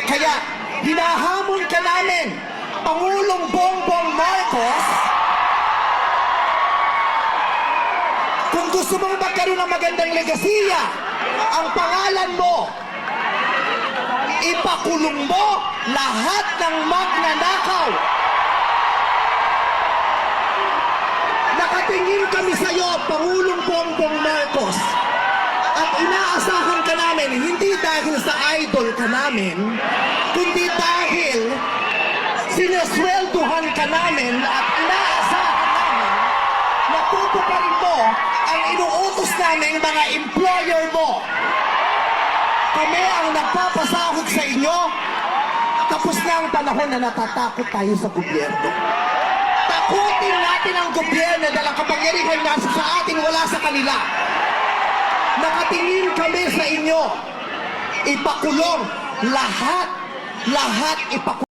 Kaya, hinahamon ka namin, Pangulong Bongbong Marcos, kung gusto mong magkaroon ng magandang legasiya, ang pangalan mo, ipakulong mo lahat ng magnanakaw. Nakatingin kami sa iyo, Pangulong Bongbong Marcos, at inaasahan ka namin, hindi dahil sa idol ka namin, kundi dahil sineswelduhan ka namin at inaasahan namin na tutuparin mo ang inuutos naming mga employer mo. Kami ang nagpapasahod sa inyo. Tapos na ang panahon na natatakot tayo sa gobyerno. Takutin natin ang gobyerno dahil ang kapangyarihan nasa sa atin, wala sa kanila. Nakatingin kami sa inyo. Ipakulong lahat ipakulong.